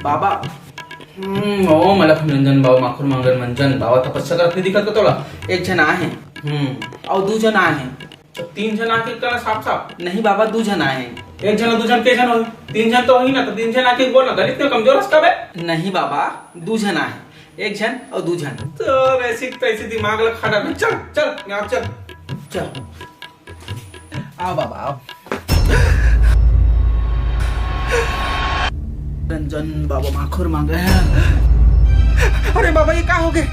बाबा ओम अलख निरंजन बाबा माखुर मंगल मंजन बाबा तपस्या करत दिखत तोला एक जन आहे और दो जन आहे तो तीन जन आके कहना साफ साफ नहीं बाबा दो जन आए एक जन दो जन के जन हो तीन जन तो ही ना तो तीन जन आके बोल ना गणित में कमजोर है कब है नहीं बाबा दो जन आए एक जन और दो जन तो वैसी तैसी दिमाग लग खड़ा नहीं चल चल यहाँ चल चल आओ बाबा आओ रंजन बाबा माखुर मांगे अरे बाबा ये क्या हो गए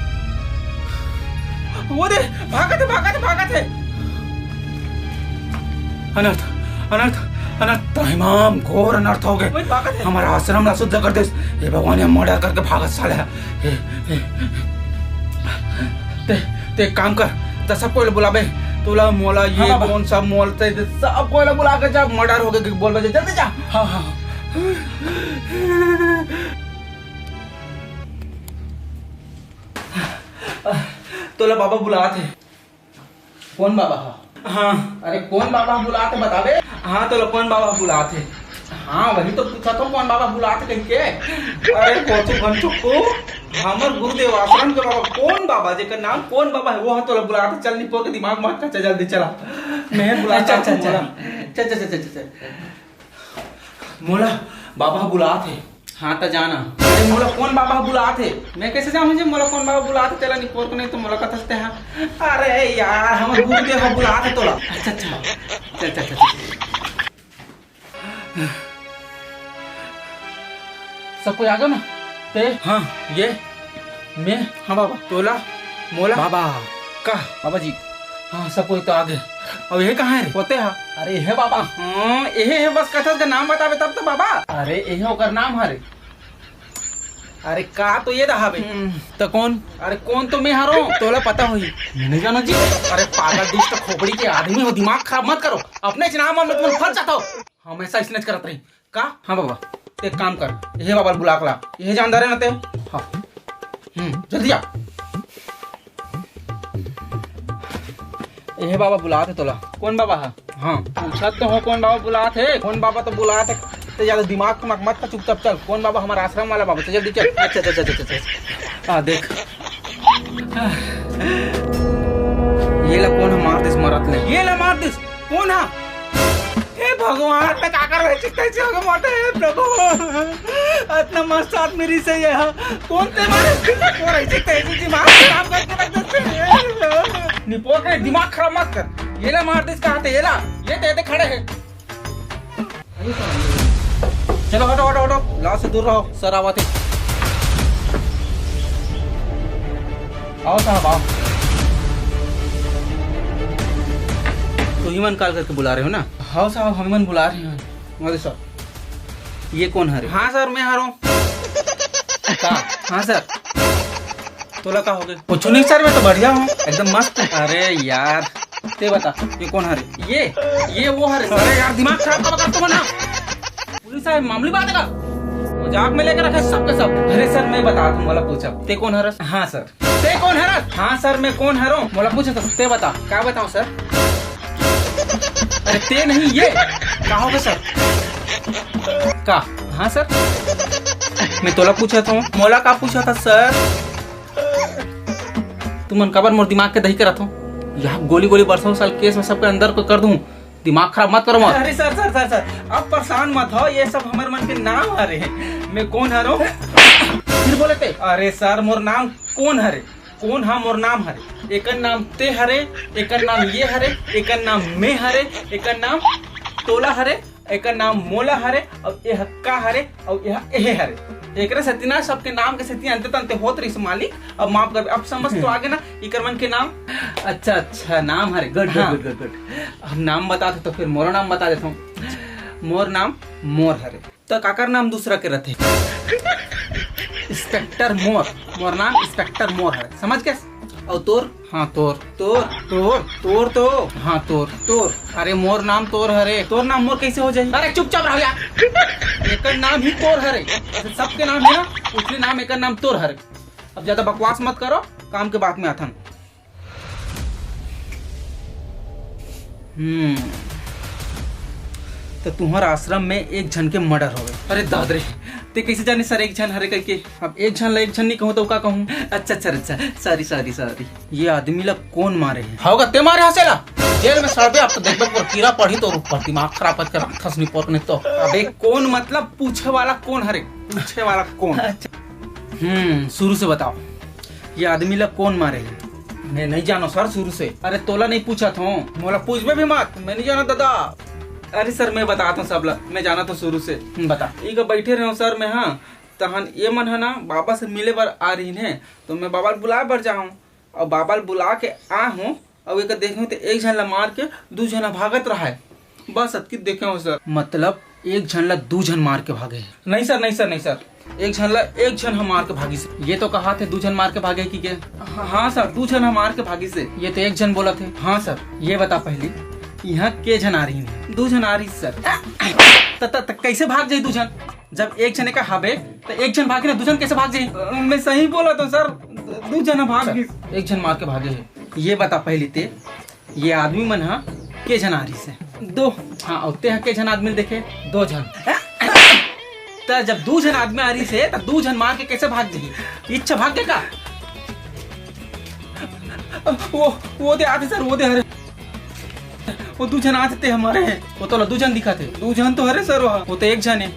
वो दे भागत है अनर्थ अनर्थ अनर्थ इमाम घोर अनर्थ हो गए हमारा आश्रम ना शुद्ध कर दे हे भगवान ये मर्डर करके भागत साले ते काम कर तो सबको बुलाबे तोला मोला ये कौन सा मोल सबको बुला के जा मर्डर हो गए बोल बजे जल्दी जा हाँ हाँ तोला बाबा बुलाते कौन बाबा हाँ अरे कौन बाबा बुलाते बताबे हाँ तो कौन बाबा बुलाते हाँ वही तो पूछा तो कौन बाबा बुलाते कहीं के अरे कोचू घंटू हमर गुरुदेव आश्रम के बाबा कौन बाबा जेकर नाम कौन बाबा है वो तो बुलाते चल नहीं पो के दिमाग मत कर जल्दी चला मैं बुला चल मोला बाबा बुलाते हाँ तो जाना अरे मोला कौन बाबा बुलाते मैं कैसे जाऊँ मुझे मोला कौन बाबा बुलाते चला नहीं पोर को नहीं तो मोला कथ हंसते हैं अरे यार हम गुरुदेव बुलाते तोला अच्छा चल सब कोई आ गया ना ते हाँ ये मैं हाँ बाबा तोला मोला बाबा का बाबा जी हाँ सब कोई तो आ गए और ये कहाँ है पोते हा अरे ये बाबा हाँ ये है बस कथा का नाम बतावे तब तो बाबा अरे ये ओकर नाम हरे अरे का तो ये रहा बे तो कौन अरे कौन तो मैं हारो तोला पता होई नहीं जाना जी अरे पागल दुष्ट खोपड़ी के आदमी हो दिमाग खराब मत करो अपने नाम में तुम फंस जाता हो हमेशा स्नेच करत रही का हाँ बाबा एक काम कर ये बाबा बुला ला ये जानदार है ना ते हाँ जल्दी आ ये बाबा बुलाते तोला कौन बाबा है हाँ पूछा तो हो कौन बाबा बुलाते कौन बाबा तो बुलाते तो ज्यादा दिमाग को मत कर चुपचाप चल कौन बाबा हमारा आश्रम वाला बाबा तो जल्दी चल अच्छा देख ये ला कौन है मार दिस मरत ले ये ला मार दिस कौन है हे भगवान मैं क्या कर रहे चित्ते से हो मोटे प्रभु इतना मस्त आदमी से ये कौन ते मारे और ऐसे तेजी दिमाग खराब करके रख देते निपो के दिमाग खराब मत कर ये ला मार दिस कहां थे ये ला ये ते खड़े हैं चलो हटो ला से दूर रहो सर आवाते आओ साहब आओ तो हिमन काल करके बुला रहे हो ना हाँ साहब हम हिमन बुला रहे हैं मोदी साहब ये कौन है हाँ सर मैं हारूं हाँ सर तोला का हो गया कुछ नहीं सर मैं तो बढ़िया हूँ एकदम मस्त अरे यार ते बता ये कौन है ये वो है अरे यार दिमाग खराब का तुम ना पुलिस साहब मामूली बात है का मजाक में लेकर रखा सबके सब अरे सर मैं बता दूं बोला पूछा ते कौन है हाँ सर ते कौन है हाँ सर मैं कौन है बोला पूछा तो ते बता क्या बताऊं सर अरे ते नहीं ये क्या होगा सर का हाँ सर मैं तोला पूछा था मोला का पूछा था सर तुम कबर मोर दिमाग के दही करा था यहाँ गोली बरसों साल केस में सबके अंदर को कर दूं दिमाग खराब मत करो मत अरे सर अब परेशान मत हो ये सब हमारे मन के नाम हरे मैं कौन हरो फिर बोले थे अरे सर मोर नाम कौन हरे कौन हाँ मोर नाम हरे एक नाम ते हरे एक नाम ये हरे एक नाम मैं हरे एक नाम तोला हरे एक नाम मोला हरे और ये हक्का हरे और यह हरे एक सत्यना सबके नाम के सत्य अंत तंत होत रही मालिक अब माफ कर अब समझ तो आगे ना इकर मन के नाम अच्छा नाम हरे गुड हम नाम बताते तो फिर मोर नाम बता देता हूँ मोर नाम मोर हरे तो काकर नाम दूसरा के रहते इंस्पेक्टर मोर नाम इंस्पेक्टर मोर है समझ के और तोर हाँ तोर तो हाँ तोर अरे मोर नाम तोर हरे तोर नाम मोर कैसे हो जाए अरे चुपचाप रहो यार एक नाम ही तोर हरे सबके नाम है ना उसके नाम एक नाम तोर हरे अब ज्यादा बकवास मत करो काम के बाद में आथन तो तुम्हारा आश्रम में एक जन के मर्डर हो गए। अरे दादरे ते कैसे जाने सर एक जन हरे करके? अब एक जन नहीं कहूँ तो क्या कहूँ? अच्छा सॉरी। ये आदमी लोग कौन मारे हैं? होगा ते मारे हसेला जेल में साहब आप तो देखो पर कीड़ा पड़ी तो ऊपर दिमाग खराब कर खस नहीं पकने तो। अबे कौन मतलब पूछे वाला कौन हरे? पूछे वाला कौन? शुरू से बताओ ये आदमी लोग कौन मारे हैं? मैं नहीं जानो सर शुरू से। अरे तोला नहीं पूछा था मोला पूछ भी मत, मैं नहीं जाना दादा। अरे सर मैं बताता हूँ सब लोग, मैं जाना तो शुरू से। बता एक बैठे रहे सर मैं। हाँ तहन ये मन है ना बाबा से मिले बार आ रही है तो मैं बाबा बुला बर जाऊँ और बाबा बुला के आ हूँ और एक देखूँ तो एक झन ला मार के दो झन भागत रहा है। बस अतकी देखे हो सर। मतलब एक झन ला दो झन मार के भागे? नहीं सर एक झन ला एक झन हम मार के भागी से। ये तो कहा थे दो झन मार के भागे की के? हाँ सर दो झन हम मार के भागी से। ये तो एक झन बोला थे। हाँ सर ये बता पहले यहाँ के झन आ रही है? दो झन आ रही सर। कैसे भाग जाये दो झन? जब एक जने का हबे तो एक जन भागे ना, दो झन कैसे भाग जाये? मैं सही बोला तो सर दो जन भाग एक झन मार के भागे है। ये बता पहले ते ये आदमी मन हा के झन आ रही से? दो। हाँ और ते के झन आदमी देखे? दो झन। तो जब दो झन आदमी आ रही से तो दो झन मार के कैसे भाग जाये? इच्छा भाग के का? वो दे आते सर, वो दे हरे वो दो जन आते थे हमारे। वो तो दो जन दिखा थे। दो जन तो हरे सर वो तो एक जन है।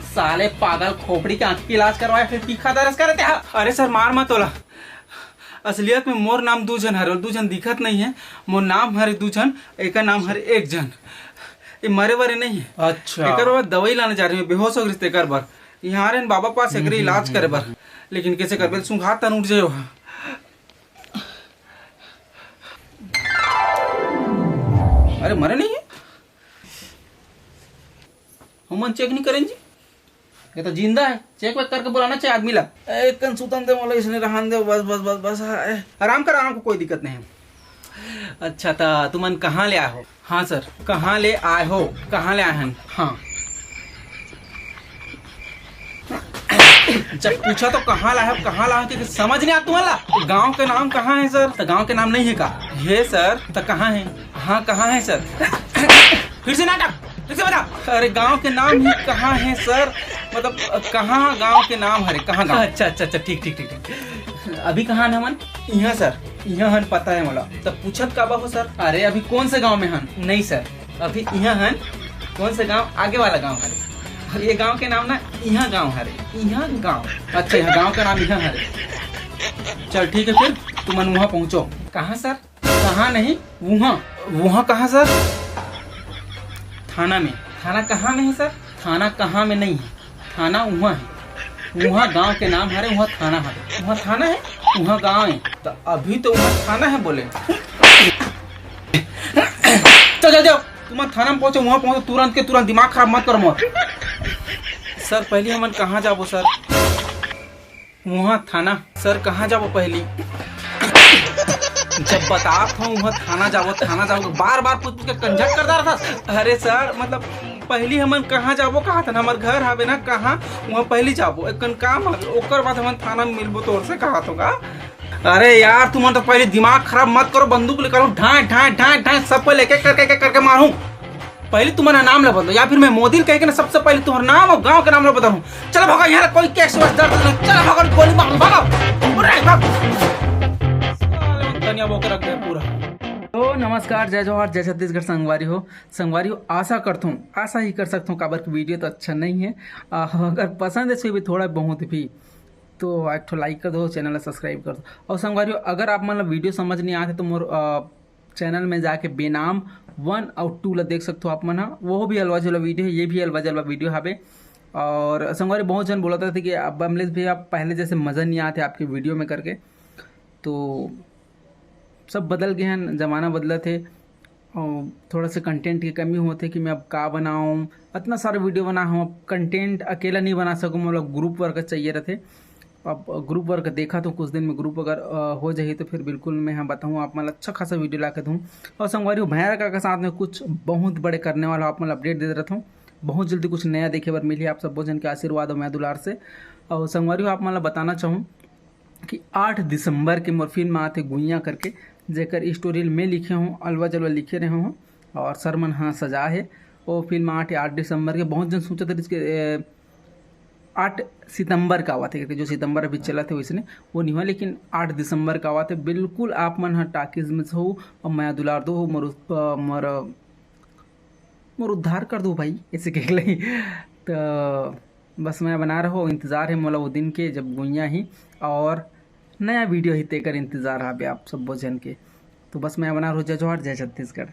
साले पागल खोपड़ी के आंख की इलाज करवाए फिर तीखा दर्ज करते हैं। अरे सर मार मत तोला, असलियत में मोर नाम दो जन हरे और दो जन दिखत नहीं है। मोर नाम हरे दो जन, एक नाम हरे एक जन। ये मरे वरे नहीं है। अच्छा एक बार दवाई लाने जा रही है, बेहोश हो गई कर बार यहाँ रहे बाबा पास एक इलाज करे बार, लेकिन कैसे कर सुंघा तन उठ जाए। अरे मरे नहीं है हम चेक नहीं करें जी, ये तो जिंदा है। चेक वेक करके बुलाना चाहिए आदमी ला। एक सुतन दे मोला इसने रहन दे बस आराम कर, आराम को कोई दिक्कत नहीं है। अच्छा तो तुमन कहाँ ले आए हो? हाँ सर कहाँ ले आए हो? कहाँ ले आए हैं? हाँ जब पूछा तो कहाँ लाए हो कहाँ लाए हो, समझ नहीं आता तुम्हारा? गांव के नाम कहाँ है सर? तो गांव के नाम नहीं है का? है सर तो कहाँ है? हाँ कहाँ है सर? फिर से नाटक फिर से बता। अरे गांव के नाम ही कहाँ है सर? मतलब कहाँ गांव के नाम हरे कहाँ गाँव? अच्छा ठीक। अभी कहाँ है मन? यहाँ सर यहाँ हन पता है मोला। तब पूछत काबा हो सर? अरे अभी कौन से गांव में हन? नहीं सर अभी यहाँ हन। कौन से गांव? आगे वाला गांव हरे। ये गांव के नाम ना यहाँ गांव हरे, यहाँ गांव। अच्छा यहाँ गांव का नाम यहाँ हरे। चल ठीक है फिर तुम वहाँ पहुँचो। कहाँ सर? कहाँ नहीं वहाँ कहाँ सर? थाना में। थाना कहाँ में है सर? थाना कहाँ में नहीं है, थाना वहाँ है। वहाँ गांव के नाम हरे, वहाँ थाना है। वहाँ थाना है वहाँ गांव है। तो अभी तो वहाँ थाना है बोले। चल जाओ तुम थाना में पहुँचो, वहाँ पहुँचो तुरंत के तुरंत, दिमाग खराब मत करो मत। सर पहले हम कहाँ जाबो सर? वहाँ थाना। सर कहाँ जाबो पहले? जब बतात हूँ वहाँ थाना जाबो बार पूछ के कंजक कर रहा था। अरे सर मतलब पहली हमन कहाँ जाबो कहा था? हमार घर हवे ना कहाँ, वहाँ पहली जाबो एक काम है, ओकर बाद हमन थाना में मिलबो तो से कहा तो का? अरे यार तुम तो पहले दिमाग खराब मत करो, बंदूक लेकर ढाई सब पे लेके करके मारूं। पहले तुम्हारा नाम ला बदलो या फिर मैं मोदी कह के ना सबसे पहले तुम्हारा नाम और गांव का नाम ला बताऊं। चलो भागो यहाँ कोई केस वस दर्द नहीं। चलो भागो गोली मारो पूरा। तो नमस्कार जय जवाहर जय छत्तीसगढ़। संगवारी हो आशा करता हूँ आशा ही कर सकता हूँ काबर की वीडियो तो अच्छा नहीं है। अगर पसंद है भी थोड़ा बहुत भी तो एक ठो लाइक कर दो, चैनल सब्सक्राइब कर दो। और संगवारी हो अगर आप मतलब वीडियो समझ नहीं आते तो मोर चैनल में जाके बेनाम 1 और 2 ला देख सकते हो आप मन। वो भी अलवा जलवा वीडियो है, ये भी अलवा जलवा वीडियो हवे। और संगवारी बहुत जन बोला था कि अब अमलेश भैया आप पहले जैसे मज़ा नहीं आते आपके वीडियो में करके, तो सब बदल गए हैं, ज़माना बदला थे और थोड़ा सा कंटेंट की कमी होती कि मैं अब का बनाऊँ, इतना सारा वीडियो बना हूँ। अब कंटेंट अकेला नहीं बना सकूँ, मतलब ग्रुप वर्क चाहिए रहते। अब ग्रुप वर्क देखा तो कुछ दिन में ग्रुप अगर हो जाए तो फिर बिल्कुल मैं हाँ बताऊँ आप मतलब अच्छा खासा वीडियो ला के दूँ। और संगवारी हो भैया का साथ में कुछ बहुत बड़े करने वाला आप मतलब अपडेट दे रहता हूँ। बहुत जल्दी कुछ नया देखे बार मिली आप सब जन के आशीर्वाद और मैं दुलार से। और संगवारी हो आप मतलब बताना चाहूँ कि 8 दिसंबर के मोर फिल्म आते गुइया करके जेकर स्टोरी में लिखे हूँ अलवा जलवा लिखे रहे हूँ। और सर मन हाँ सजा है। वो फिल्म 8 दिसंबर के बहुत जन सोचा था इसके 8 सितंबर का आवा थे, क्योंकि जो सितंबर अभी चला थे वैसे वो नहीं हुआ, लेकिन 8 दिसंबर का आवा थे। बिल्कुल आप मन हाँ टाकिज में हो और मैं दुलार दो हो मोर उद्धार कर दो भाई, ऐसे कह लही। तो बस मैं बना रहा हूँ, इंतज़ार है मोला वो दिन के जब गुइया ही और नया वीडियो ही तेकर इंतज़ार है आप सब जन के। तो बस मैं बना रहा हूँ। जय जोहार, जय छत्तीसगढ़।